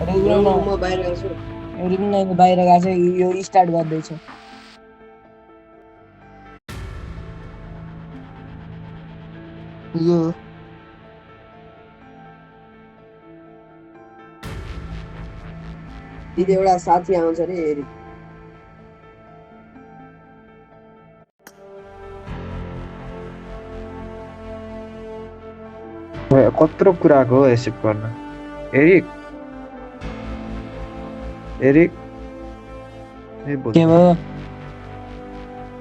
रुममा बाहिर गएको छु रुम बाहिर गएको छ यो स्टार्ट गर्दैछ यो दिदी एउटा साथी आउँछ रे हेरी कत्रो कुराको हो एक्सेप्ट गर्न एरिक एरिक के भयो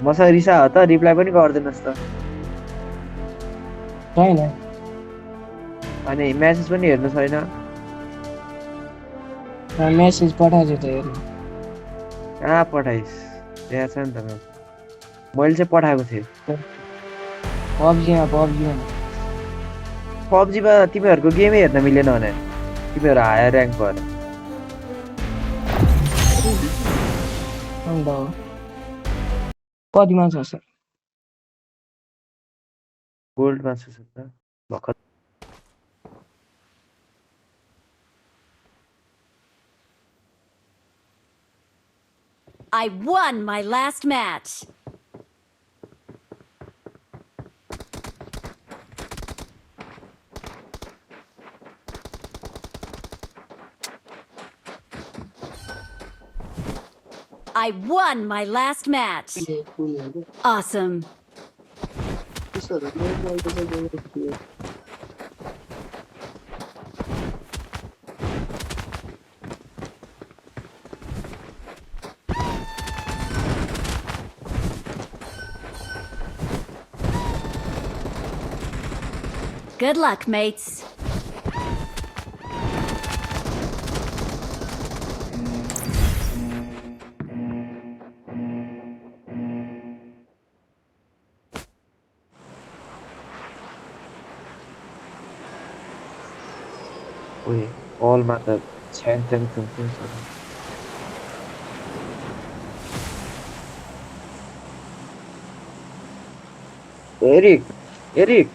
मसँग रिसा हो त रिप्लाई पनि गर्दैनस् त छैन अनि मेसेज पनि हेर्नु छैन मेसेज पठाएको छु त हेर्नु कहाँ पठाइस् त्यहाँ छ नि त मैले चाहिँ पठाएको थिएँ पब्जीमा तिमीहरूको गेमै हेर्न मिलेन भने तिमीहरू हायर ऱ्याङ्क भएर कतिमा छ सर गोल्डमा छ त भर्खर I won my last match. I won my last match. Awesome. Good luck, mates. Ui, olma da çenten tüntün sana. Erik, Erik.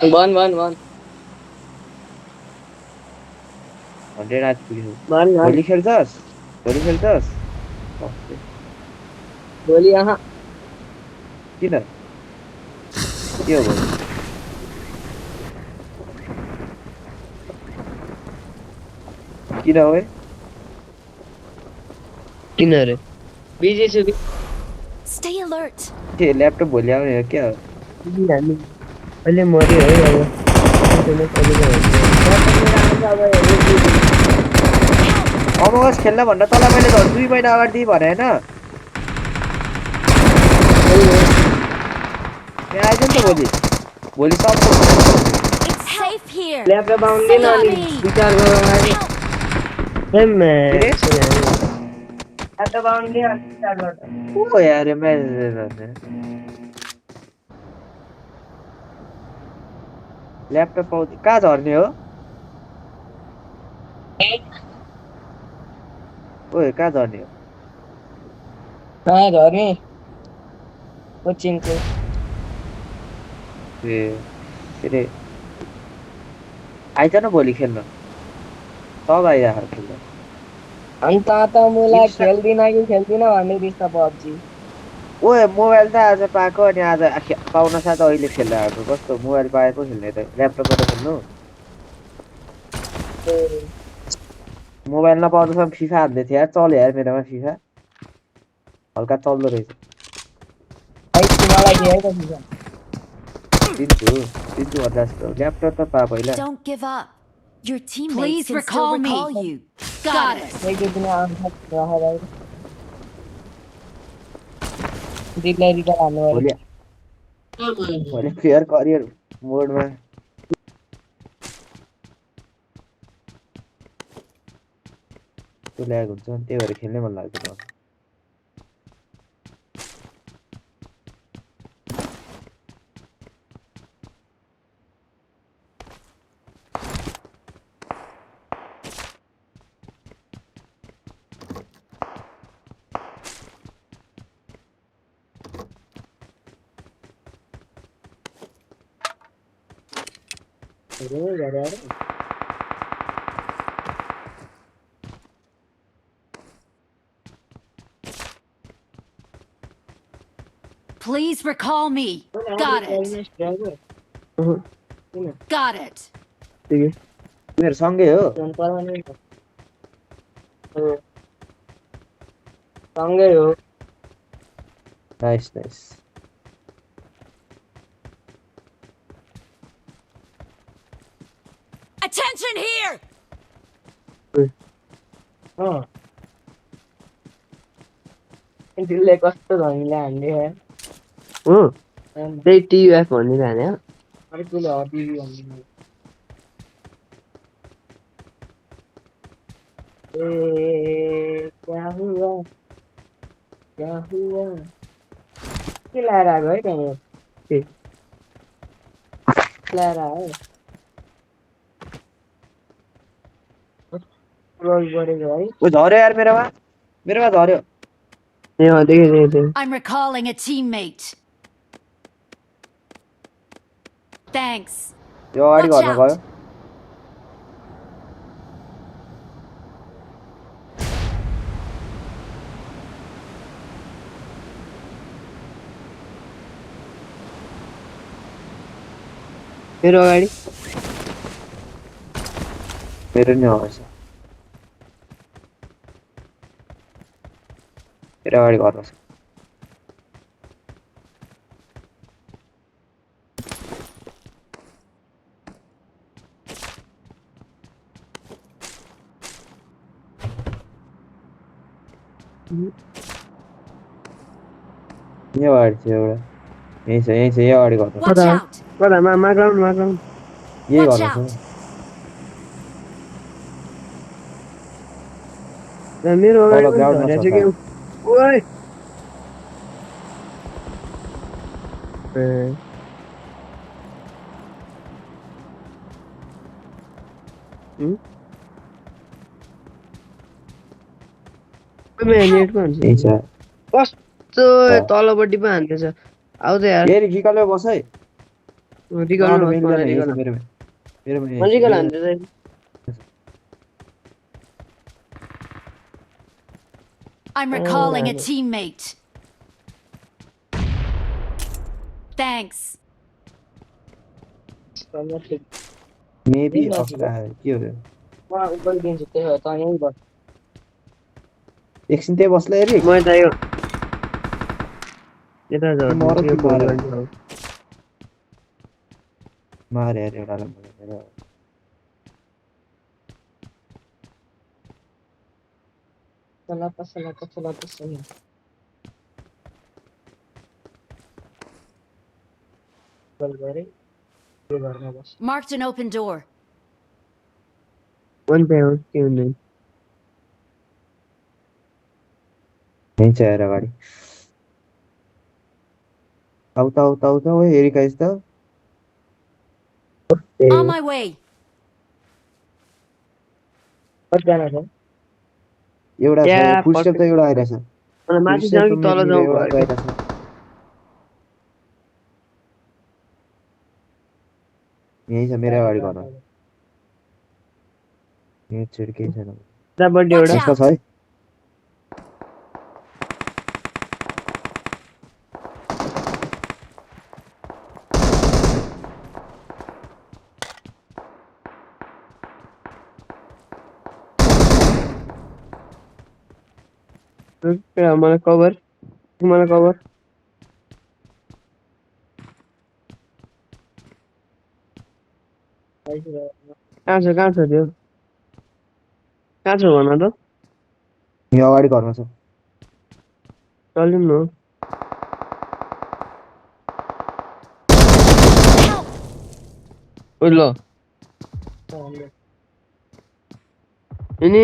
One. Hundred आज पुग्यो One. भोलि खेल्छस् भोलि यहाँ किन के हो भोलि किन हो किन रे बिजी छु Stay alert. के ल्यापटप भोलि आउने हो क्या हामी अहिले मर्यो है अब अमोस खेल्न भन्दा तँलाई मैले झन् 2 महिना अगाडि भने हैन यहाँ आइज नि त भोलि सक्छ It's safe here. ल्यापटप आउँदैन अनि विचार गरौँ अहिले ल्यापटप आउँदैन अनि विचार गर्दा ओ यार म्यासेज ल्यापटप पाउँदै कहाँ झर्ने हो ओए कहाँ झर्ने हो कहाँ झर्ने कोचिङको ए के आइज न भोलि खेल्न सब आइरहेको खेल्न अनि त मलाई खेल्दिन कि खेल्दिन भन्ने दिस त पब्जी ओए मोबाइल त आज पाएको अनि आज पाउन साथ अहिले खेल्न आएको कस्तो मोबाइल पाएको खेल्ने त ल्यापटपबाट खेल्नु मोबाइल नपाउँदासम्म फिफा हान्दै थियो यार चल्यो यार मेरोमा फिफा हल्का चल्दो रहेछ दिन्छु 50 ल्यापटप त पा पहिला Don't give up. Your teammates can still recall you. Got it. भोलि प्लेयर करियर मोडमा त्यो ल्याग हुन्छ त्यही भएर खेल्नै मन लाग्दैन अरे गरे अरे Please recall me. Got it. Got it. मेरो सँगै हो सँगै हो नाइस नाइस Attention here. दिलले कस्तो धनीले हान्ने हो त्यही टियुएफ भन्ने हाने हो अरे कुले हटिबी भन्ने ए क्या हुआ के लाएर आएको है त्यहाँ के लाएर आयो रोल गरेको है ओ झर्यो यार मेरोमा झर्यो ए देखेँ I'm recalling a teammate. Thanks. यो अगाडि Watch घरमा गयो out. मेरो अगाडि मेरो नि आउँछ मेरो अगाडि घरमा छ यो अगाडि छ एउटा यही छ यो अगाडि घरमा Watch out. कता माग्राउन्ड यही Watch घरमा out. छ मेरो अगाडि तल ग्राउन्डमा झरेको छ छ के ओइ ए नेटमा हुन्छ यही छ कस्तो तलपट्टि पो हान्दैछ आउँछ यार फेरि गिकलमा बस है रिकल मेरोमा रिकल हान्दैछ I'm recalling a teammate. Thanks. Maybe के हो म उपर दिन्छु त्यही हो त यहीँ बस एकछिन त्यही बस्ला हेरी म त यो यता मर कि मार झर्छु मारे यार एउटालाई मेरो चला सही गल गरे के गर्न बस Marked an open door. One pay हो के हुँदैन यहीँ छ हेर अगाडि आउ हेरी काइस त On my way. कतिजना छ एउटा या छ फुल स्टेप त एउटा आइरहेछ अनि माथि जाउँ कि तल जाउँ एउटा घर आइरहेछ यही छ मेरो अगाडि घरमा यही छिड्कै छैन दा बर्थडे Watch एउटा यसमा छ है मलाई कभर कहाँ छ त्यो कहाँ छ भन त यो अगाडि घरमा छ चल्यौँ न ओ ल अनि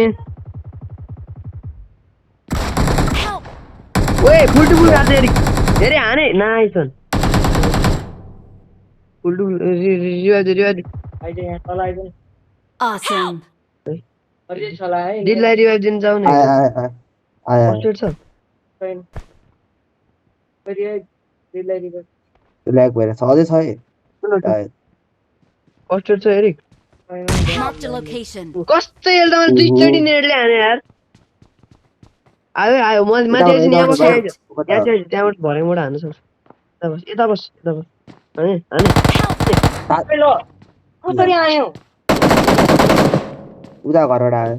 Help. ओए फुल रात हेरे हाने नाइसन फुल रिवाज अहिले यहाँ तल आइदिनु Awesome. अरे चला है दिदीलाई रिवाज दिन जाऊ न आयो फर्स्ट एड छ छैन फेरि दिदीलाई रिभर ल्याग भएर सधैँ छ है सुन त। सायद कस्टर्ड छ एरिक Marked a location. कस्तो हेल्दा मैले दुईचोटि नेटले हाने यार आयो आयो म माथि एकछिन यहाँ बस यहाँ चाहिँ त्यहाँबाट भरेबाट हान्नु सक्छु यता बस हाने ल कसरी आयो उता घरबाट आयो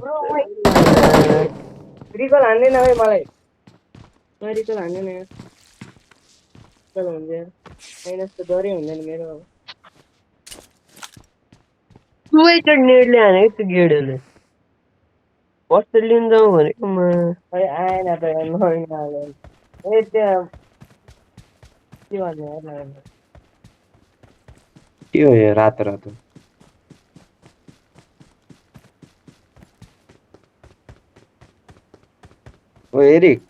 रिकल हान्दैन है मलाई रिकल हान्दैन यार चल हुन्छ यार माइनस त डरै हुँदैन मेरो अब दुवैचोटि नेटले हानेको त्यो गेडहरूले कस्तो लिन जाउँ भनेको म खै आएन त यार नहाल्यो ए त्यहाँ के भन्ने यार के हो यो रातो रातो ओ एरिक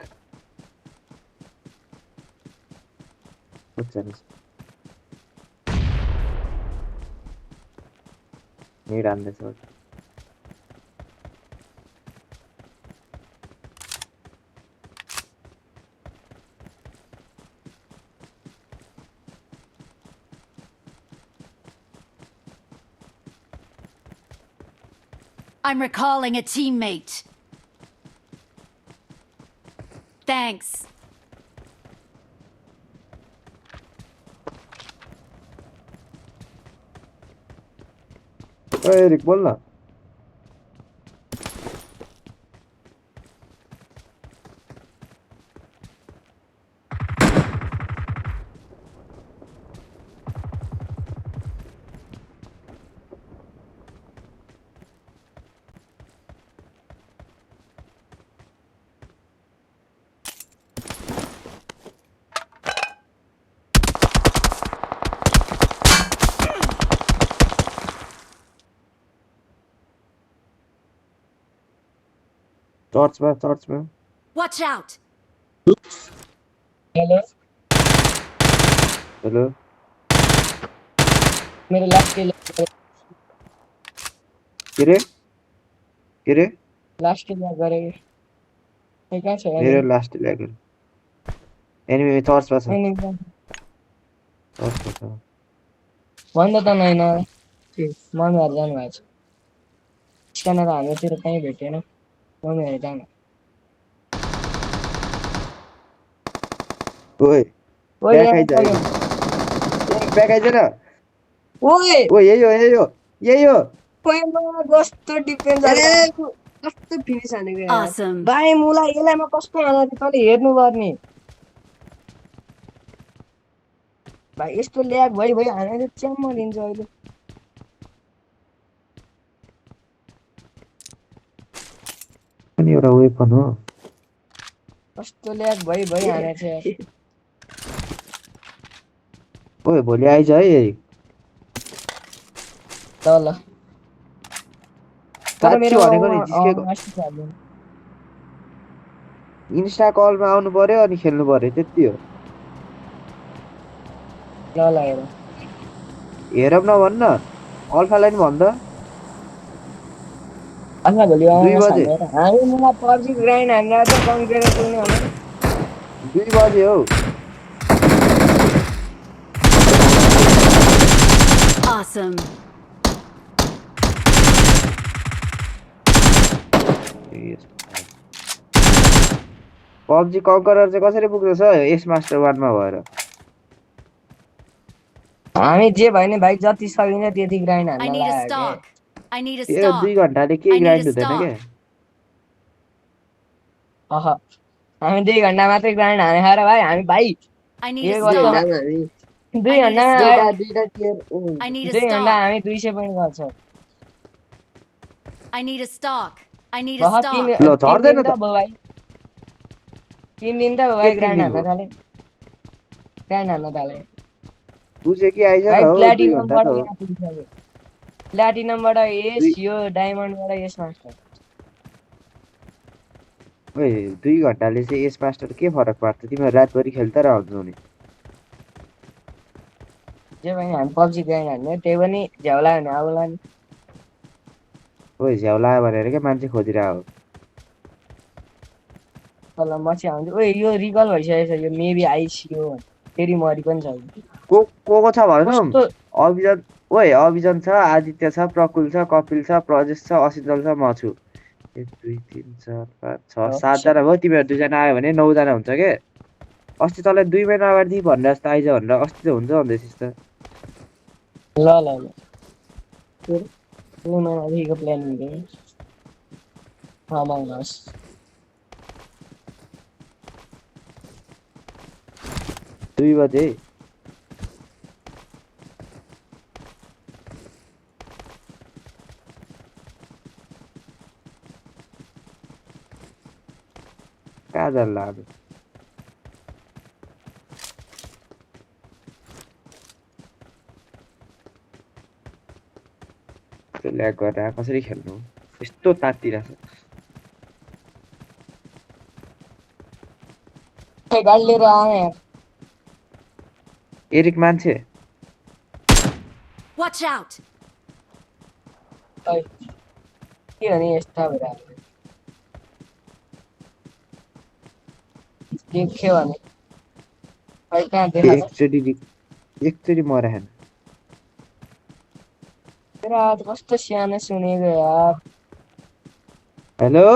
नेट हान्दैछ I'm recalling a teammate. Thanks. ओ एरिक बोल न टर्च में Watch out. हेलो हेलो मेरो लास्ट किल के रे लास्ट किल गरे ए कहाँ छ मेरो लास्ट ल्यागर एनिमी टर्च पास भन्दा त नै न मम्मीहरू जानुभएको छ स्क्यानर हाम्रोतिर कहीँ भेटेन मम्मीहरू जानु ओए ओए बैक आइज न ओए ओ यही हो ओए म कस्तो डिफेन्स कस्तो फिनिस हानेको यार Awesome. भाइ मुलाई यसलाई म कस्तो हाने तँले हेर्नु पर्ने भाइ यस्तो ल्याग भइ हानेर च्याम्म दिन्छ अहिले अनि एउटा वेपन हो कस्तो ल्याग भइ हानेछ यार ओए भोलि आइज है एरिक ल तर मेरो भनेको नि जिस्केको इन्स्टा कलमा आउनु पर्यो अनि खेल्नु पर्यो त्यति हो ल हेरौँ न भन्न अल्फालाई नि भन्छ अच्छा भोलि 2 बजे हामी मलाई पब्जी ग्राइन्ड हानेर त कन्क्रेट पुग्ने होला 2 बजे हो Awesome. पब्जी कन्करर चाहिँ कसरी पुग्दैछ एस मास्टर 1 मा भएर हामी जे भयो नि भाइ जति सकिन्छ त्यति ग्राइन्ड I हान्न need a लाग्यो stock. I need a यो stock. 2 घण्टाले के I need ग्राइन्ड a हुँदैन stock. के अह हामी 2 घण्टा मात्रै ग्राइन्ड हाने खाएर भाइ हामी भाइ I need ये a गर्छौँ stock. हामी 2 I need a घण्टामा stock. दुईटा टियर I need a 2 घण्टा stock. हामी 200 पोइन्ट गर्छौँ I need a stock. I need a बहुत stock. ल झर्दैन त भाइ 3 दिन त भाइ ग्राइन्ड हान्न थाले ग्राइन्ड हान्न थाले बुझे कि आइज भाइ न हो 2 घण्टा प्ल्याटिनमबाट त हो यहाँ पुगिसक्यो प्ल्याटिनमबाट एस यो डायमन्डबाट एस मास्टर ओए 2 घण्टाले चाहिँ एस मास्टर के फरक पार्छ तिमीहरू रातभरि खेल्दै रहन्छौ नि जे भाइ हामी पब्जी ग्राइन्ड हान्ने त्यही पनि झ्याउला भने आउला नि ओए झ्याउला भनेर के मान्छे खोजिरहेको हो तल म चाहिँ आउँछु ओए यो रिकल भइसकेको छ यो मेबी आइसियो फेरि मरि पनि सक्छ को छ भनौँ कस्तो अभिजात ओए अभिजन छ, आदित्य छ, प्रकुल छ, कपिल छ, प्रजेश छ, असितल छ, म छु। 1 2 3 4 5 6 7 जना भयो, तिमीहरू 2 जना आयो भने 9 जना हुन्छ के। अस्ति तँलाई 2 महिना अगाडि भनेर जस्तो आइज भनेर अस्ति त हुन्छ भन्दैथिस् त। ल ल ल फिर देखिको प्लान मिल्दैन। माग्नुहोस् 2 बजे कहाँ जाला अब। त्यो ल्याग गरेर कसरी खेल्नु यस्तो तातिरहेछ। गाडी लिएर आएँ यार। एरिक मान्छे Watch out! खै के भने यस्ता भइरहेको देख्यो भने खै कहाँ देखाएको एकचोटि मराएन। तेरो आवाज कस्तो सानो सुनेको यार। हेलो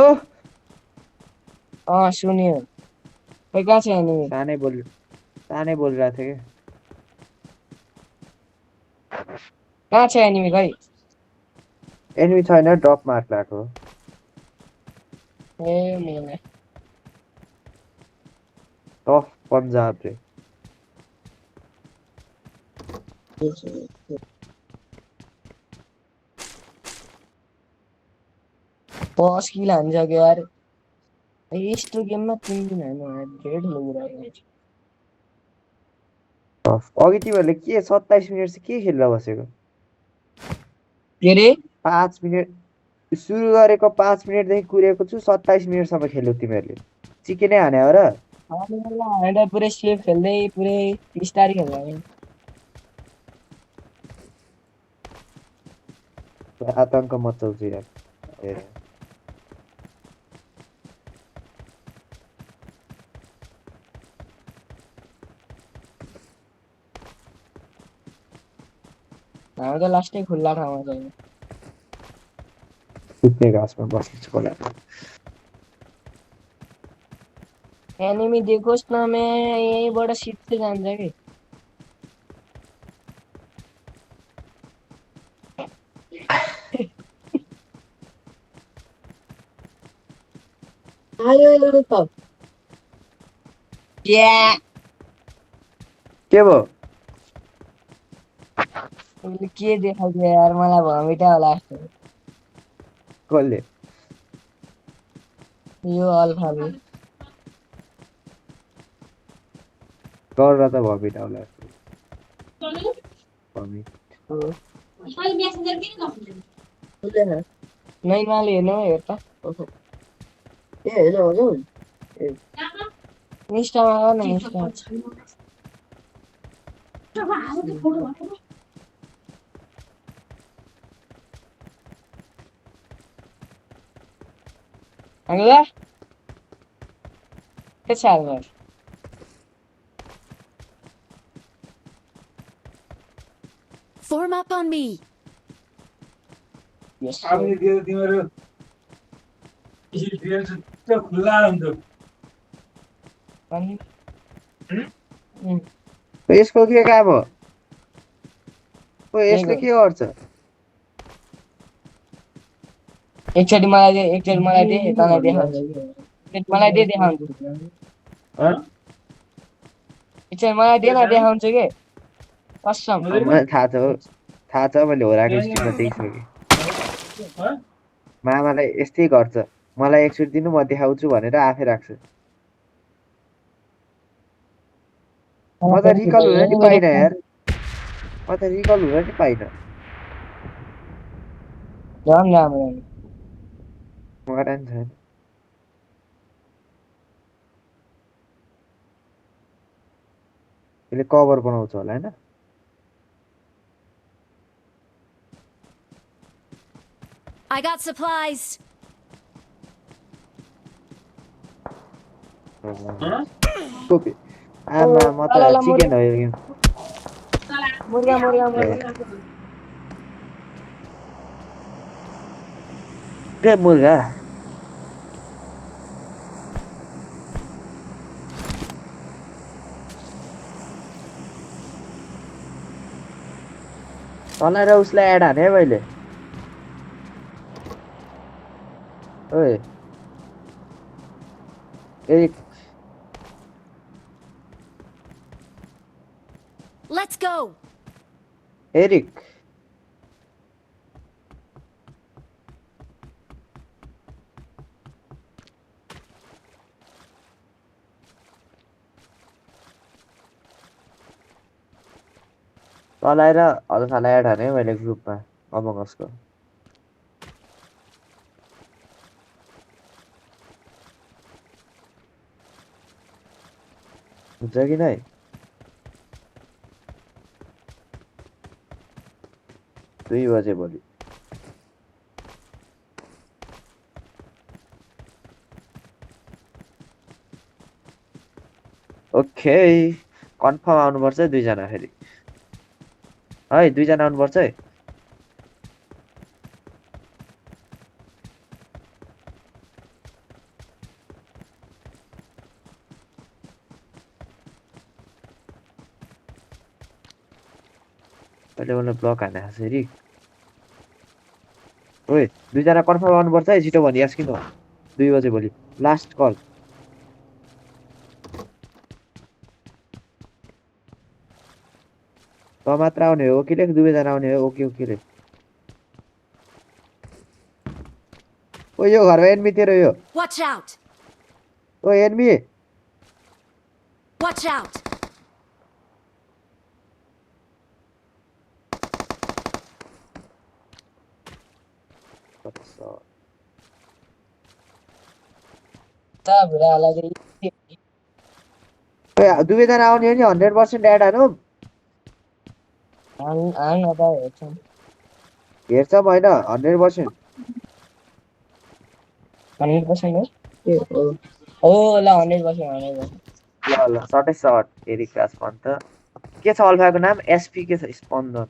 सुन्यो खै कहाँ छ एनिमी? सानै बोलिरहेको थियो कहाँ छ एनिमी खै? क्या एनिमी छैन, ड्रप मार्क लगाएको। ए मेले टफ पन्जाब रे। बस किल हान्छ कि यार। यस्तो गेममा 3 दिन होइन धेरै ठुलो कुरा हो। टफ अघि तिमीहरूले के 27 मिनट चाहिँ के खेलेर बसेको? के अरे 5 मिनट सुरु गरेको 5 मिनटदेखि कुरेको छु, 27 मिनटसम्म खेल्यौ तिमीहरूले। चिकनै हाने हो र? हामी पुरै सेफ खेल्दै पुरै बिस्तारै खेल्दै आतङ्क मचाउँछु यार। हामी त लास्टै खुल्ला ठाउँमा छैन। सुत्ने घाँसमा बस्नु खोला। एनिमी देखोस् न मैं यहीँबाट सिधै जान्छ कि। आयो त के भयो? उसले के देखाउँछ यार, मलाई भमिटा होला जस्तो। कसले? यो अल्फाले गरेर त भमिट आउला। भमिट नैमाले हेर्नु हेर त। ए हेर्न आउँछ इन्स्टामा गर न इन्स्टा। Angela? के छ हाल? Form up on me. सामने दियो तिम्रो डिफेन्स त खुला हुन्छ। यसको के काम हो? यसले के गर्छ? एकचोटि मलाई दे तँलाई देखाउँछु। मलाई दे देखाउँछु। एकचोटि मलाई दे न देखाउँछु के कसम। मलाई थाहा छ मैले होराको स्ट्रिममा देखिसकेँ। मामालाई यस्तै गर्छ, मलाई एकचोटि दिनु म देखाउँछु भनेर आफै राख्छ। म त रिकल हुन नि पाइनँ यार, मरा नि छैन। यसले कभर बनाउँछ होला हैन? I got supplies. कोपी आमा म त चिकन हो यो गेम। मुर्गा के मुर्गा तँलाई र उसलाई एड हाने है मैले ओए एरिक Let's go. एरिक तँलाई र हल्कालाई एड हाने है मैले ग्रुपमा अमंग उसको हुन्छ कि नै 2 बजे भोलि ओके कन्फर्म आउनुपर्छ है 2 जना फेरि है 2 जना आउनुपर्छ है पहिले मलाई ब्लक हाने फेरि ओए 2 जना कन्फर्म आउनुपर्छ है छिटो भनियास् किन 2 बजे भोलि लास्ट कल त मात्र आउने हो ओकेले 2 जना आउने हो ओके ओकेले ओ यो घरमा एनिमी तेरो यो Watch out. ओ एनिमी Watch out. ता भुरा लागि ओए 2 जना आउने हो नि 100% एड हानौ हान नता हेर्छन् हेर्छ होइन 100% 100% हो के हो ल 100% ल ल सटै सट एरिक राजपन्त के छ अल्फाको नाम एसपी के छ स्पन्दन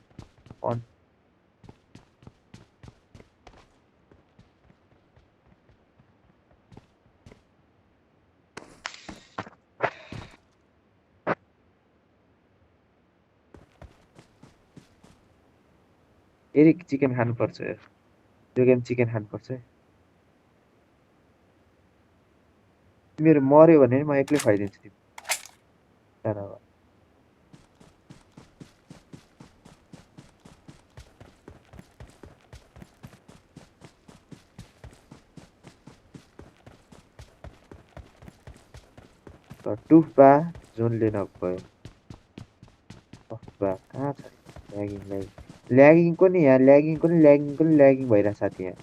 एरिक चिकन खानुपर्छ यो गेम चिकन खानुपर्छ है मेरो मर्यो भने नि म एक्लै खुवाइदिन्छु तिमी टुफबा जोनले नगयो टुफबा कहाँ छ ल्यागिङको नि यहाँ ल्यागिङको नि ल्यागिङ भइरहेछ साथी यहाँ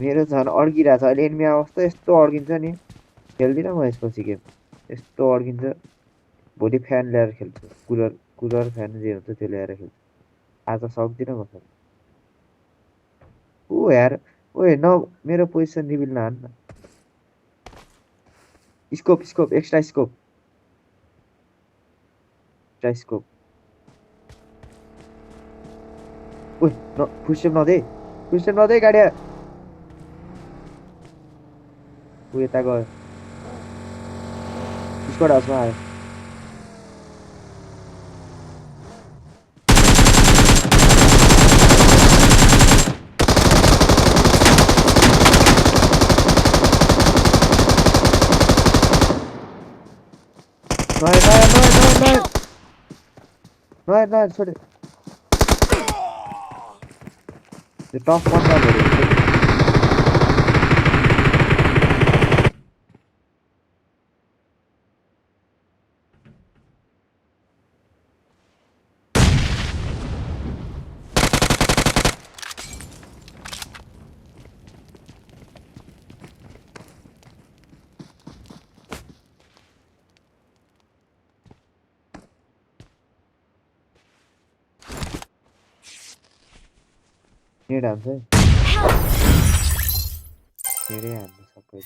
मेरो झन् अड्किरहेछ अहिले एनिमी अवस्था यस्तो अड्किन्छ नि खेल्दिनँ म यसपछि गेम यस्तो अड्किन्छ भोलि फ्यान ल्याएर खेल्छु कुलर फ्यान जे हुन्छ त्यो ल्याएर खेल्छु आज सक्दिनँ म ऊ यार ओए न मेरो पोजिसन रिभिल नहान्न स्कोप एक्स्ट्रा स्कोप ओए न फुस्टेप नदे गाडिया ऊ यता गयो स्क्वाड हाउसमा आयो नयाँ छोडे त्यो टफ पन्ध्र भयो नेड हान्छ है नेडै हान्छ सबै